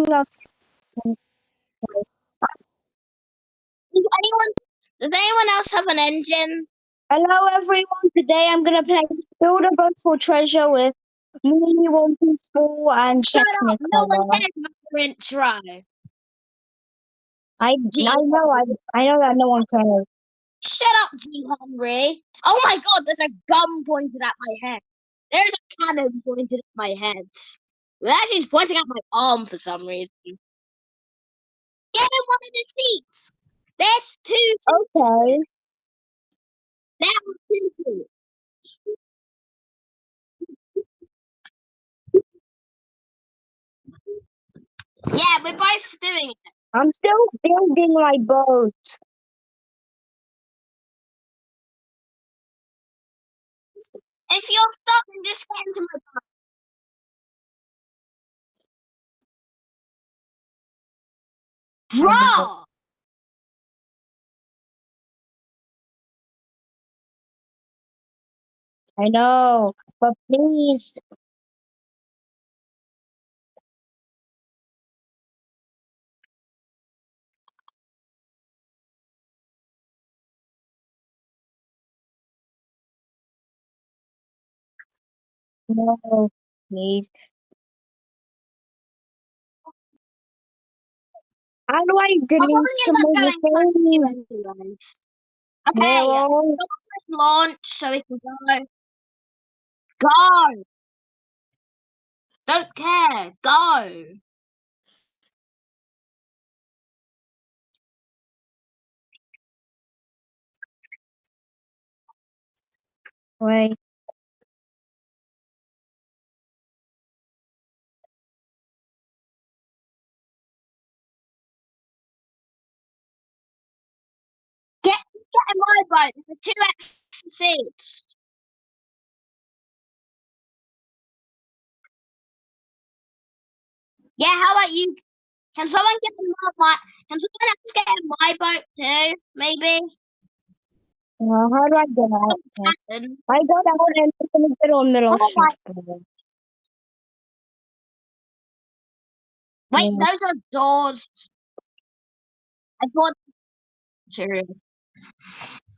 up. Does anyone else have an engine? Hello everyone, today I'm gonna play Build a Boat for Treasure with me, One Piece 4 and Shut up! No one Technicolor. cares about your intro. I know that no one cares. Shut up, ghenry. Oh my god, there's a gun pointed at my head. There's a cannon pointed at my head. Well, actually, it's pointing at my arm for some reason. Get in one of the seats. There's 2 seats. Okay. There are 2 seats. Yeah, we're both doing it. I'm still building my boat. If you're stuck, then just get into my boat. Bro! I know, but please. No, please. How do I I'm delete probably some not of going the to you things? anyways. Okay, Hello? let's launch so we can go. Go! Don't care. Go! Wait. Get in my boat. There's 2 extra seats. Yeah, how about you? Can someone get in my Can someone else get in my boat too? Maybe. How do I get out? Captain. I got out and it's in the middle Oh my! shift. Wait, Yeah. those are doors. I thought. Serious.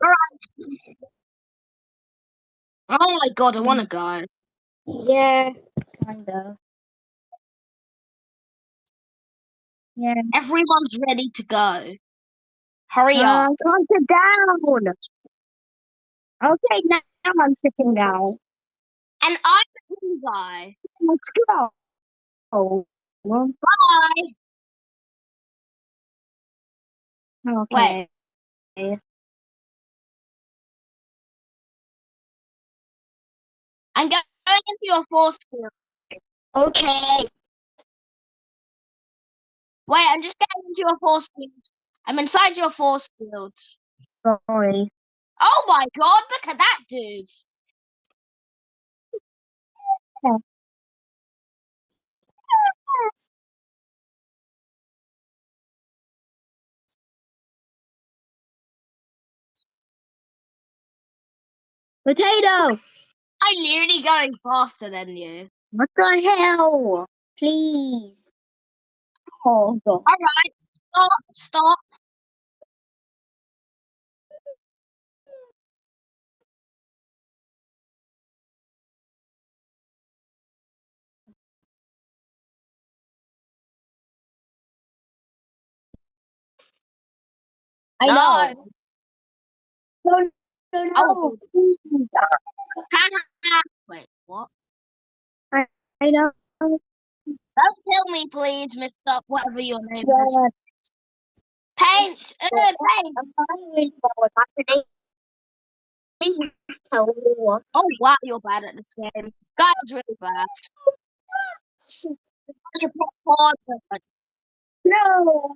Alright. Oh my god, I want to go. Yeah, kind of. Yeah. Everyone's ready to go. Hurry up. Can't sit down. Okay, now I'm sitting down. And I'm the green guy. Let's go. Bye. Okay. I'm going into your force field. Okay. Wait, I'm just getting into your force field. I'm inside your force field. Sorry. Oh my god, look at that dude. Yeah. Potato. I'm literally going faster than you. What the hell? Please. Hold on. Alright, stop. I know. No, no, Oh, please. wait, what? I know. Don't kill me, please, Mr. Whatever your name is. Yeah. Paint! Paint! I'm finally what's happening. Tell me what. Oh wow, you're bad at this game. This guy's really bad. No.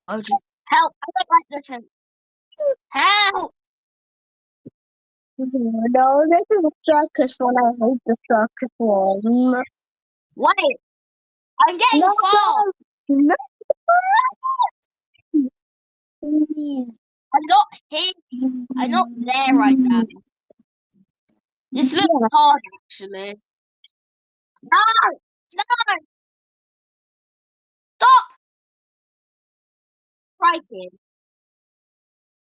Oh, help! I don't like this. Help! No, this is a circus one. I hate the circus one. Wait, I'm getting No, far. no, please. I'm not here. I'm not there right now. This looks hard, actually. No! No! Stop striking.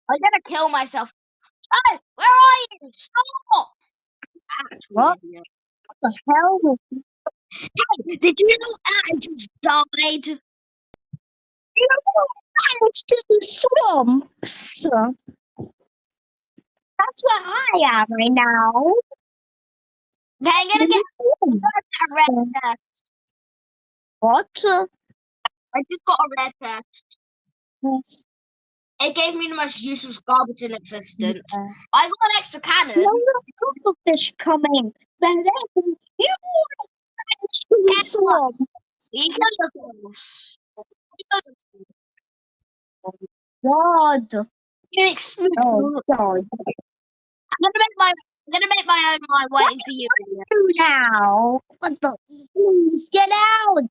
I'm gonna kill myself. Oh, where are you? Stop! Actually, What idiot. the hell? Did you know I just died? You managed to the swamps. That's where I am right now. Okay, I'm gonna get a red test. What? I just got a red test. It gave me the most useless garbage in existence. I got an extra cannon. No fish coming. You managed to the swamp. You kill yourselves. You kill yourselves. God. You explode. Oh, God. I'm gonna make my own mind waiting for you. Do now. What the? Please get out.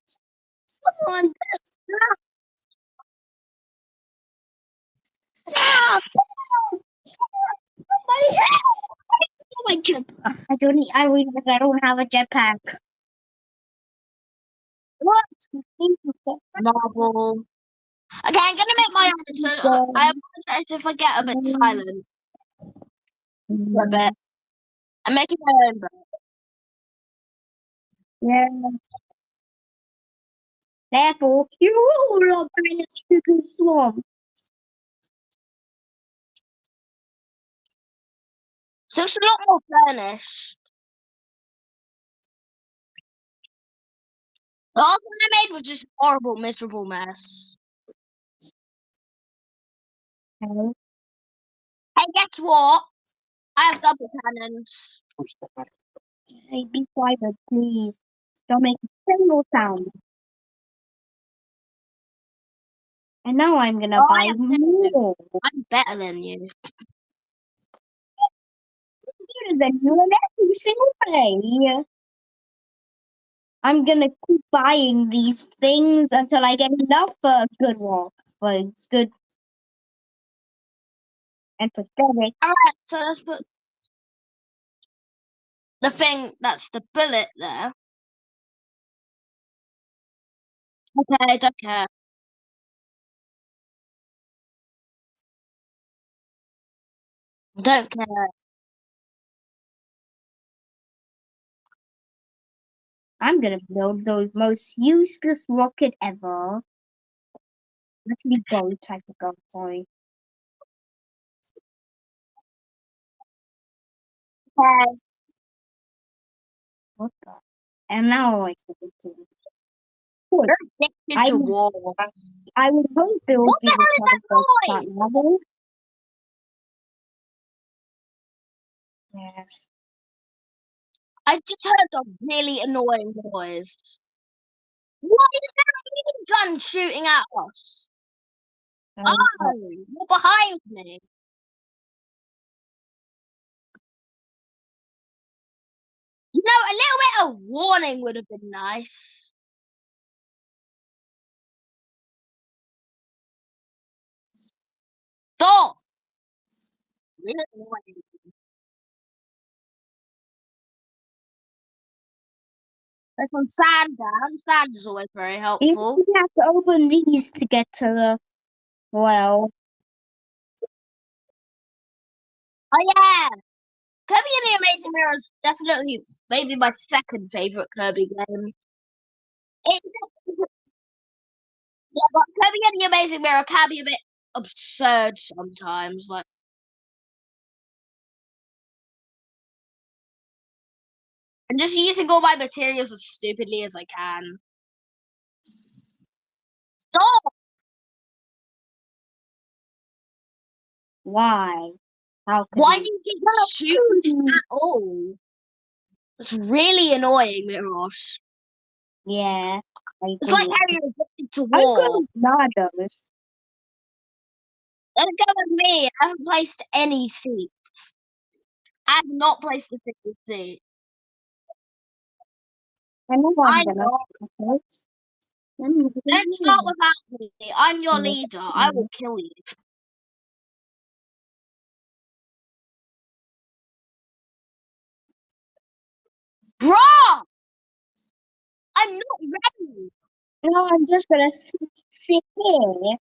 Someone. Stop. Somebody help. My jetpack. I realize I don't have a jetpack. What? Marble. Okay, I'm gonna make my own. So I apologize if I get a bit silent for a bit. I'm making my own. Yeah. Therefore, you all are banished to the swamp. So it's a lot more furnished. The last one I made was just a horrible, miserable mess. Okay. Hey, guess what? I have double cannons. Hey, be quiet, please. Don't make a single sound. And now I'm gonna Oh, I buy am better than you. more. I'm better than you. Better than you in every single way. I'm gonna keep buying these things until I get enough for a good walk. For a good and pathetic. Alright, so let's put the thing that's the bullet there. Okay, I don't care. Don't care. I'm gonna build the most useless rocket ever. Actually, gold type of gold, sorry. Yes. What the? And now I can do You're addicted I to would, war. I would hope it would What be the the hell is that top of that noise? level. Yes. I just heard a really annoying noise. What is that gun shooting at us? Um, Oh, you're behind me. You know, a little bit of warning would have been nice. Stop. Really annoying. There's some sand down. Sand is always very you helpful. have to open these to get to the well. Oh yeah, Kirby and the Amazing Mirror is definitely maybe my second favorite Kirby game. It, yeah, but Kirby and the Amazing Mirror can be a bit absurd sometimes. Like, I'm just using all my materials as stupidly as I can. Stop! Why? How could Why you? do you keep shooting at all? It's really annoying, Mirosh. Yeah, I It's like agree. how you're addicted to I'm war. going Nardos. Let's go with me. I haven't placed any seats. I have not placed a single seat. I know I'm I gonna. know. Okay. Don't start without me. I'm your leader. I will kill you. Bruh! I'm not ready. No, I'm just gonna sit here.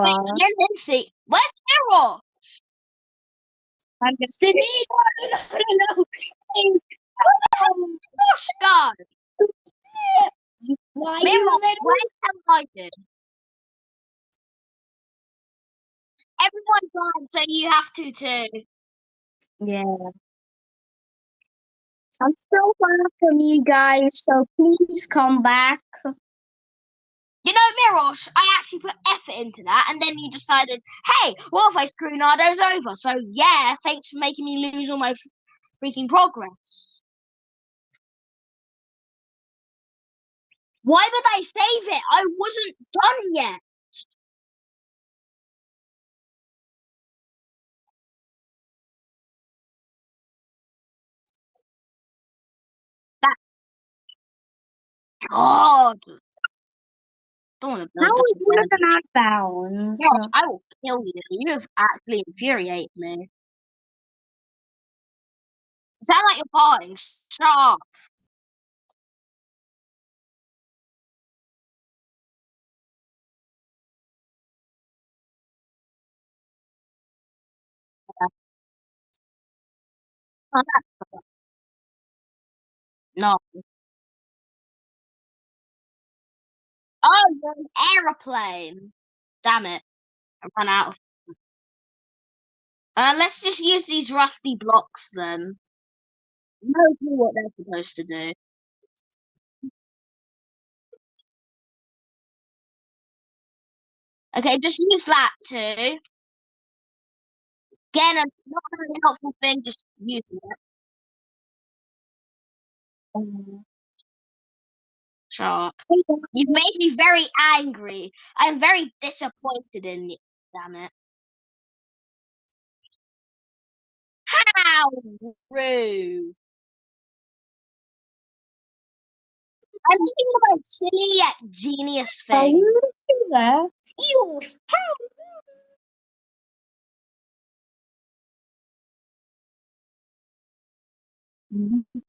Wait, you're Lindsay. Where's Errol? I'm gonna sit here. No. Gosh, God. Why Mirror, you little? where's Elijah? Everyone died, so you have to too. Yeah. I'm so far from you guys, so please come back. You know, Mirosh, I actually put effort into that, and then you decided, hey, what if I screw Nardo's over? So, yeah, thanks for making me lose all my freaking progress. Why would I save it? I wasn't done yet. That God. Don't want to How build this is one of again. them out of bounds? Mirosh, I will kill you. You have actually infuriated me. You sound like you're farting. Shut up. No. Oh, you're an aeroplane. Damn it. I ran out of. Let's just use these rusty blocks then. No clue what they're supposed to do. Okay, just use that too. Again, a not very helpful thing, just using it. Sharp. You've made me very angry. I'm very disappointed in you. Damn it. How rude. I'm thinking about silly yet genius Are thing. you there? You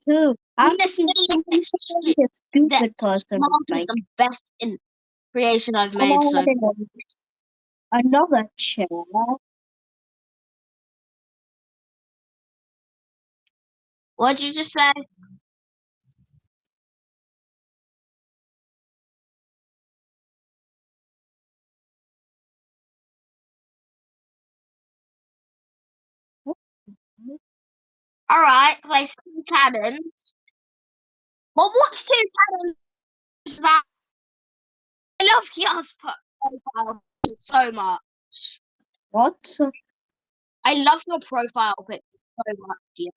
too. I'm I'm the silliest, a stupid person. smartest Like, and best in creation I've come made so far. on, another chair. What'd you just say? Alright, place two cannons. Well, what's two cannons about? I love Kia's profile so much. What? I love your profile picture so much, Kia.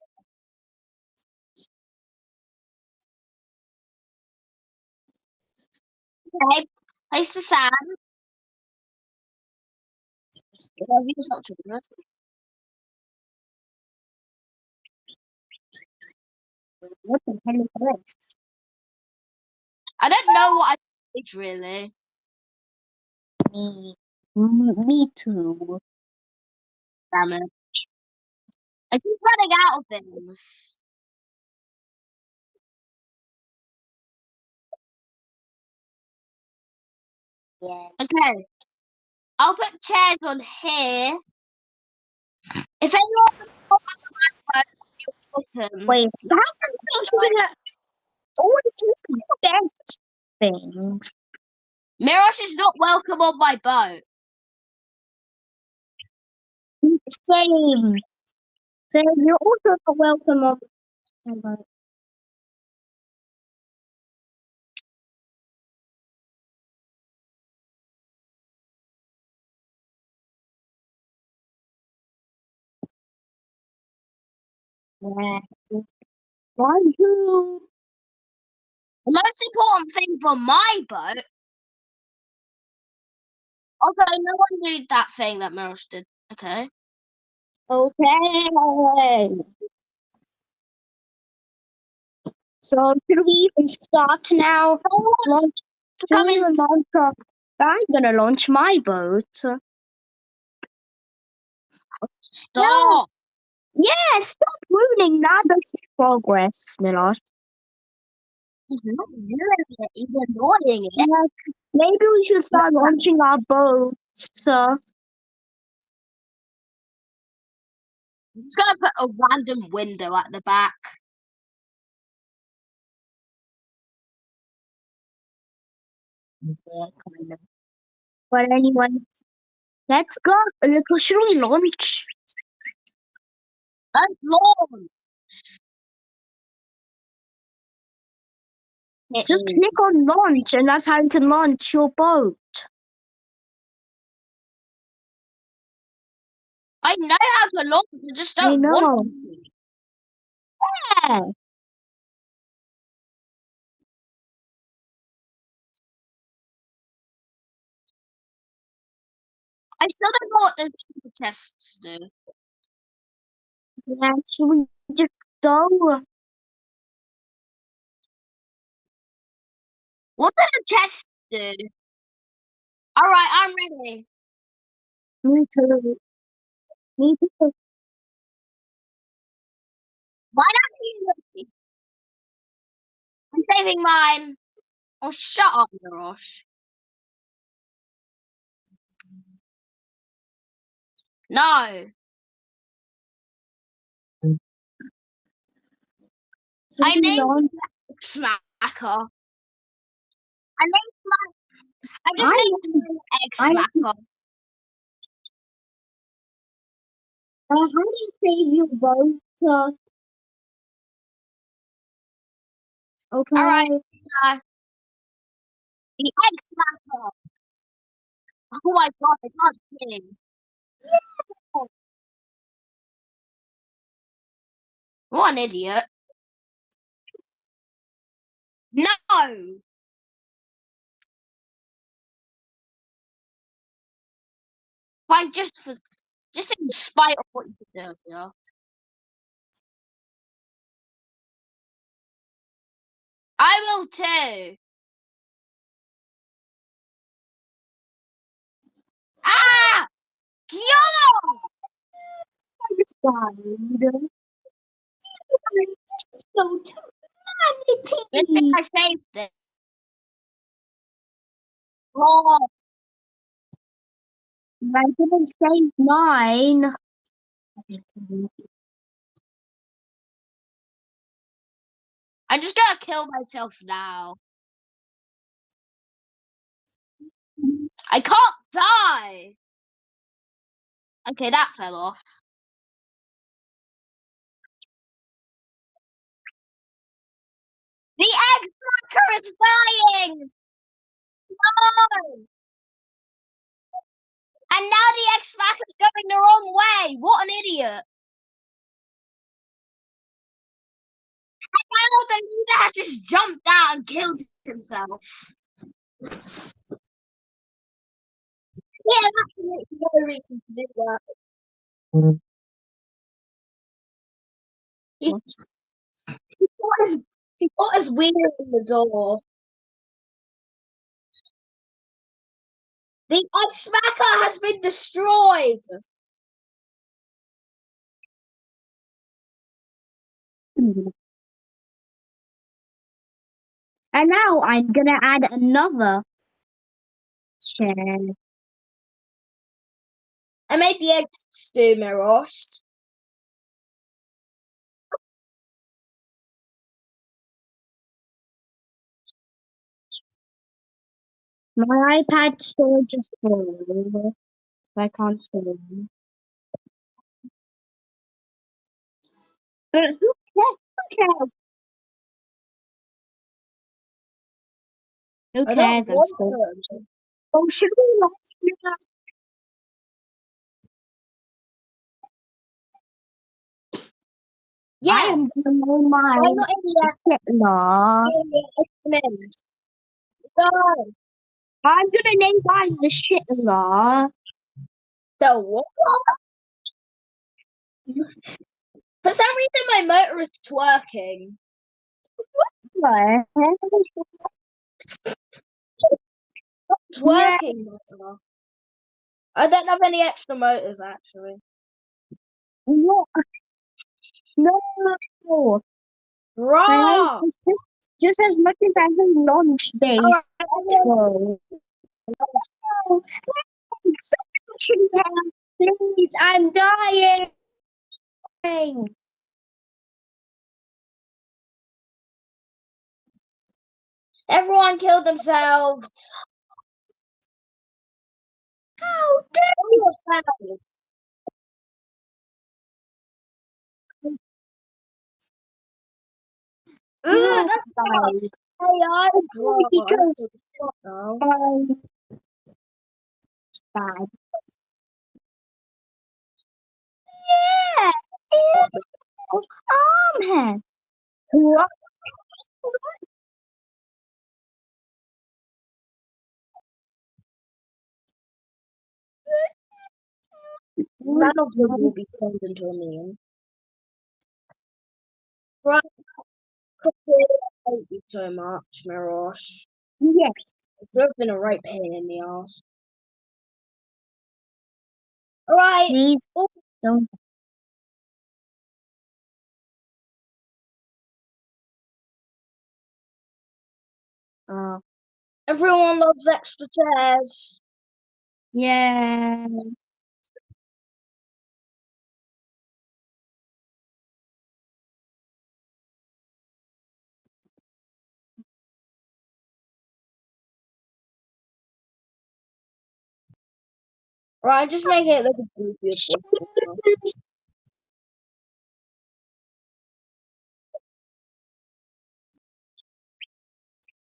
Okay, place the sand. Have you not to do it? What the hell is this? I don't know what I did really. Me. Me too. Damn it. I keep running out of things. Yeah. Okay, I'll put chairs on here. If anyone wants to talk about my button, Wait, how come you gonna always use the best things? Mirosh is not welcome on my boat. Same. Same. You're also welcome on. Yeah. Bonjour. The most important thing for my boat. Also, no one did that thing that Mirosh did. Okay. Okay. So should we even start now? Launch. Should Come we in. even launch? I'm gonna launch my boat. Stop. Yeah, stop ruining Nando's progress, Milos. He's not doing it. He's annoying it. Yeah, maybe we should start launching our boats. I'm just gonna put a random window at the back. Yeah, kind of. But anyway, let's go. Should we launch? That's long. Just click on launch, and that's how you can launch your boat. I know how to launch. I just I don't want know. to. Yeah. I still don't know what the super tests do. Yeah, should we just go? What do the tests do? All right, I'm ready. Me too. Me too. Why not you? I'm saving mine. Oh, shut up, Narosh. No. Should I we named launch? it Smacker. I named my. I just I named mine Egg I Smacker. how do you save your boat? All right, Okay. the Egg Smacker. Oh my god, I can't sing. What an idiot. No. Fine, just in spite of what you did earlier. I will too. Ah! Yo! I just died. So too Good thing humanity. I saved it. Oh, I didn't save mine. I'm just gonna kill myself now. I can't die. Okay, that fell off. The egg cracker is dying. No! And now the egg smacker's going the wrong way. What an idiot. Now the leader has just jumped out and killed himself. Yeah, that's no reason to do that. He's, he put his wheel in the door. The egg smacker has been destroyed. And now I'm gonna add another chair. I made the egg stew, Mirosh. My iPad storage is full. I can't store. But who cares? Who cares? Who I don't cares? I'm want still. them. Oh, should we launch? I Yeah. am gonna name Why mine not in the Hitler. end? No. I'm gonna name mine the Shitler. The what? For some reason, my motor is twerking. What? Yeah. Twerking motor. I don't have any extra motors actually. What? No. Right? Bruh! Just as much as I have launch base. So, no. Someone help, please. I'm dying. Everyone killed themselves. How dare you? Ugh, that's Guys, AI, bro. because No. I'm bad. Yeah. Armhead. What? None of them will be turned into a meme. Right, I hate you so much, Mirosh. Yes. It's been a right pain in the ass. Alright. Please don't. Everyone loves extra chairs. Yeah. Right, just make it look as goofy as possible.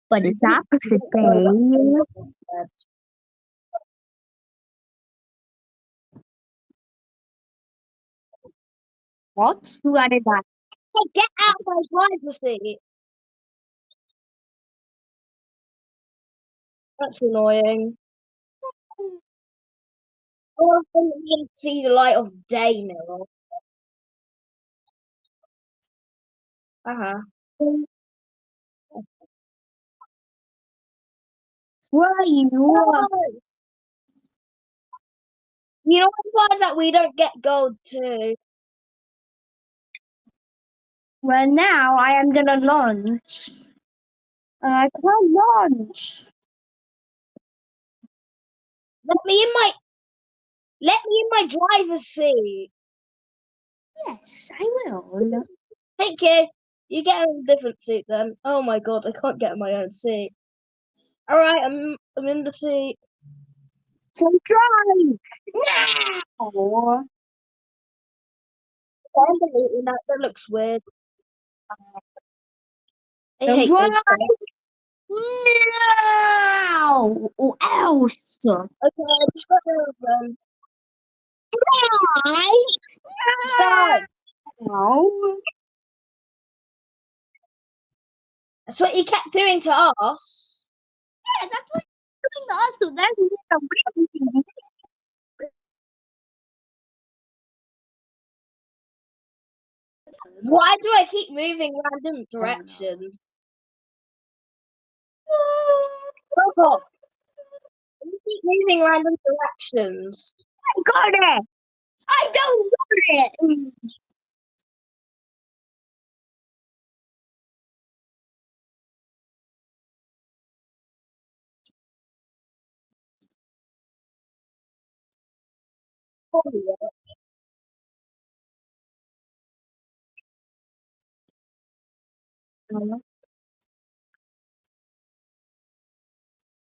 But it's opposite day. What? Who added that? Hey, get out of my driver's seat. That's annoying. I didn't see the light of day, Miro. Uh-huh. Where are you? No! You know what's that we don't get gold too? Well, now I am gonna launch. I can't launch. Let me in my driver's seat. Yes, I will. Hey kid, you get in a different seat then. Oh my god, I can't get in my own seat. Alright, I'm in the seat. So drive now. I'm deleting that looks weird. I So hate drive this stuff. now, or else. Okay, I just got rid of them. Drive Stop! now. That's what you kept doing to us. Yeah, that's what you're doing also. That's not a real thing. Why do I keep moving random directions? Stop off. You keep moving random directions. I got it. I don't got it.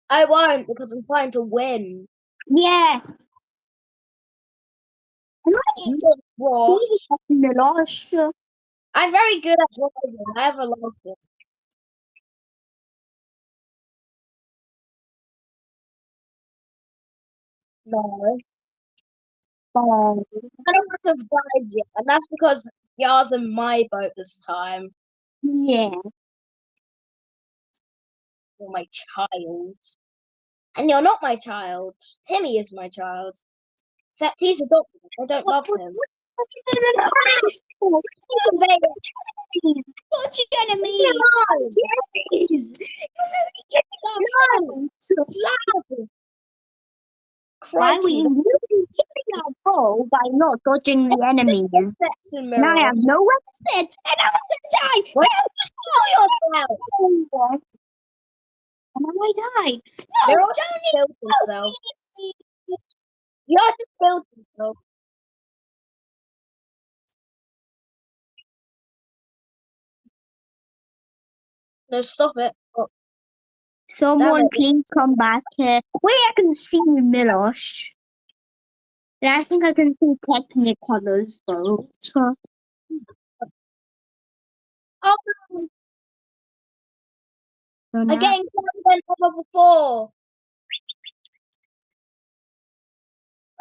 I won't because I'm trying to win. Yeah. You just watch. I'm very good at driving. I have a license. No. I don't have died yet, and that's because Yar's in my boat this time. Yeah. You're my child. And you're not my child. Timmy is my child. Except he's adopted. I don't love him. What you gonna mean? No! Why were Crikey. you go by not dodging the enemies. Section And I have mirrors. no weapon, and I'm gonna die. What? No, Kill yourself. and I died. No, Mirrors don't killed himself. You have to kill yourself. No, stop it. Oh, Someone it. please come back here. Wait, I can see Milosh. And I think I can see technicolors though. So, Oh, no. so I'm now getting closer than ever before.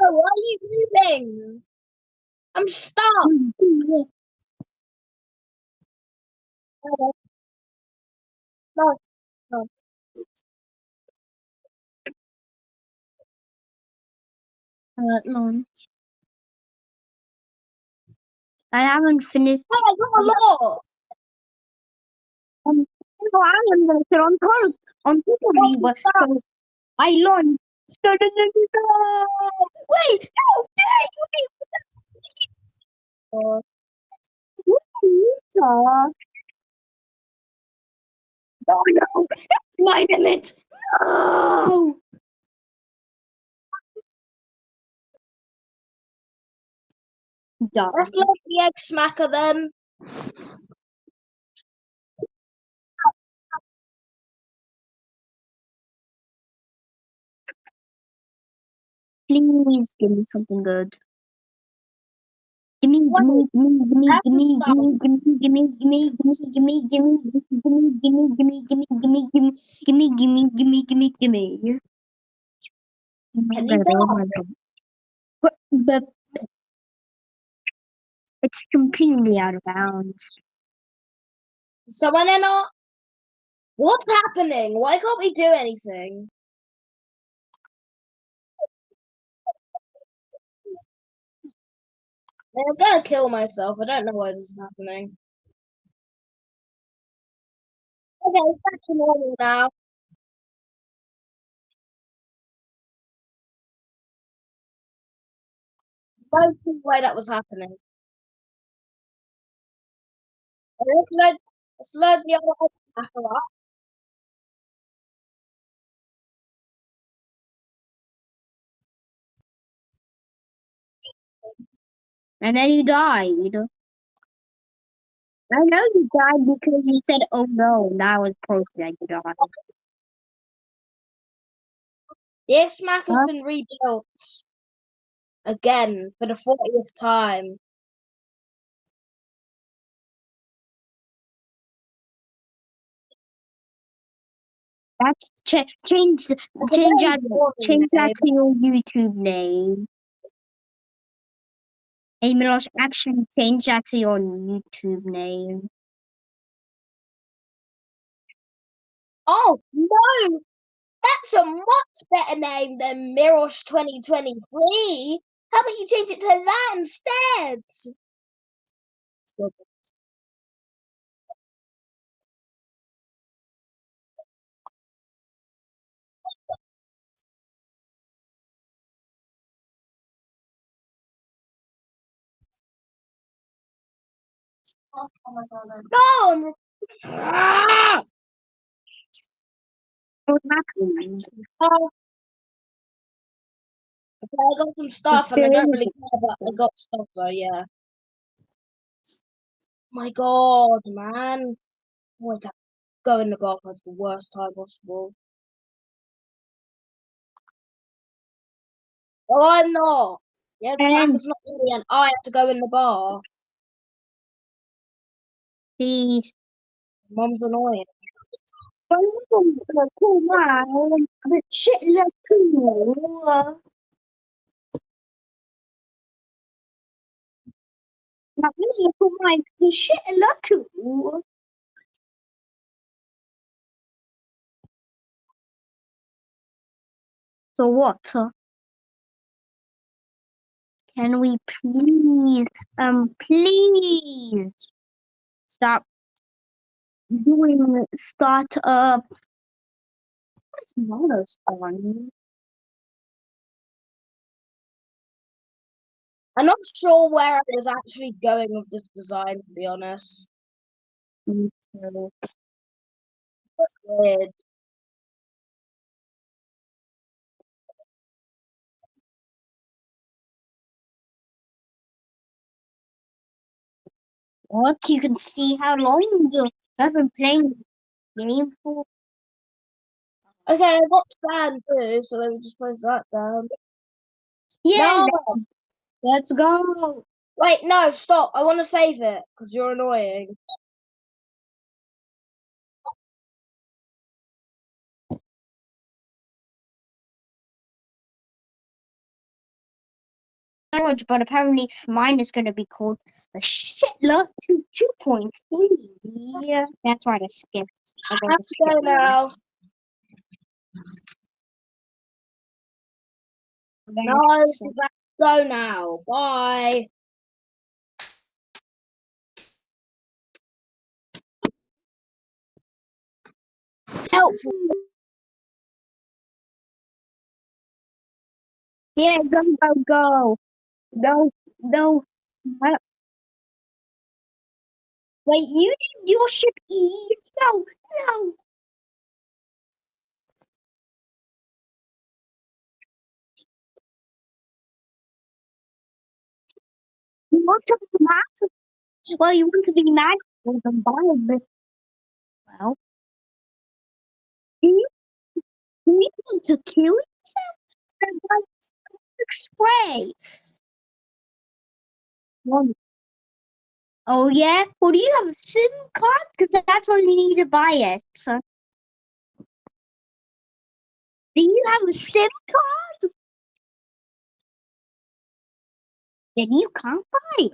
Oh, why are you moving? I'm stuck. Oh, no, no. launch. I haven't finished. Oh, I got a lot. No, I am gonna sit on top of you, but so I launched. Wait, no, Oh, no, oh no, that's my limit. No. Done. let's let the egg smacker then. Please give me something good. Gimme, Wait, gimme, gimme, gimme, have to gimme, stop. gimme, gimme, gimme, gimme, gimme, gimme, gimme, gimme, gimme, gimme, gimme, gimme, gimme, gimme, gimme, gimme. Oh my Can you god, oh go? my god. But it's completely out of bounds. Someone in our... What's happening? Why can't we do anything? I'm gonna kill myself. I don't know why this is happening. Okay, back to normal now. No clue why that was happening. Let's load the other hacker up. And then you died. I know you died because you said, oh no, and that was proof that you died. The X-Mac has Huh? been rebuilt again for the 40th time. That's change It's a very boring change that name. to your YouTube name. Hey Milosh, actually change that to your YouTube name. Oh no! That's a much better name than Mirosh 2023. How about you change it to that instead? No! Ah! What happened? Oh, okay, I got some stuff and I don't really care, but I got stuff though, yeah. My god, man. Wait, go in the golf at the worst time possible. Oh, I'm not. Yeah, And Smacker's not really, and I have to go in the bar. please. Mom's annoying. Come on, but shit, let's go. Now, this is for my shit, let's go. So what? Can we please stop doing start up? What's mono spawning? I'm not sure where I was actually going with this design, to be honest. Weird. What? You can see how long I've been playing the game for. Okay, I got stand too, so let me just place that down. Yeah, No! let's go. Wait, no, stop. I want to save it, because you're annoying. Sandwich, but apparently mine is going to be called the Shitler 2.3. Yeah, that's why I skipped. I I wrote have the to go Shitler. now. No, That's- I have to go now. Bye. Helpful. Yeah, go, go, go. No, no. Wait, you named your ship E? No, no. You want to be mad? Well, you want to be mad with them buying this. Well, do you want to kill yourself? Then why spray? Well, oh yeah? Well, do you have a SIM card? Because that's what you need to buy it. So, do you have a SIM card? Then you can't buy it.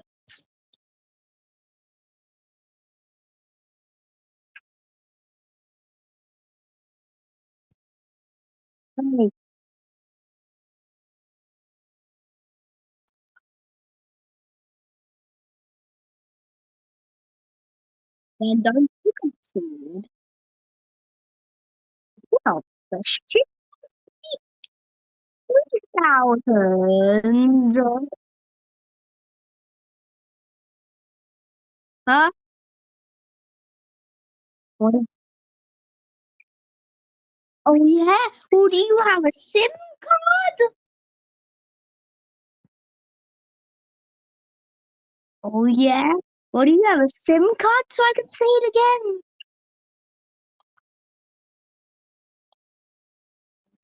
Okay, then don't you concede. Well, the shit 3,000. Huh? What is- Oh yeah? Well, do you have a SIM card? Oh yeah? Well, do you have a SIM card so I can say it again?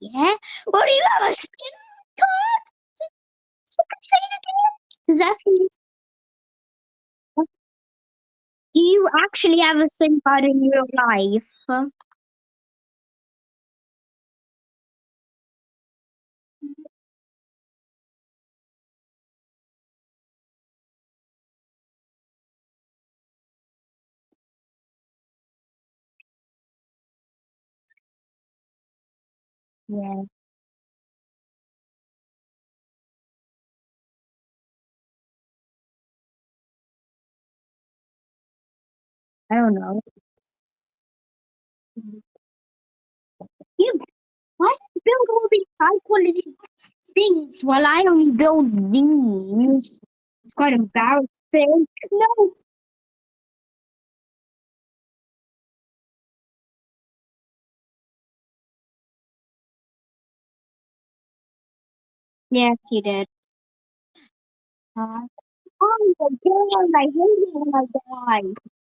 Yeah? Well, do you have a SIM card so I can say it again? Because that's do you actually have a SIM card in real life? Yeah, I don't know. You why do you build all these high quality things while I only build these? It's quite embarrassing. No. Yes, you did. Oh my god, I hate it when I die.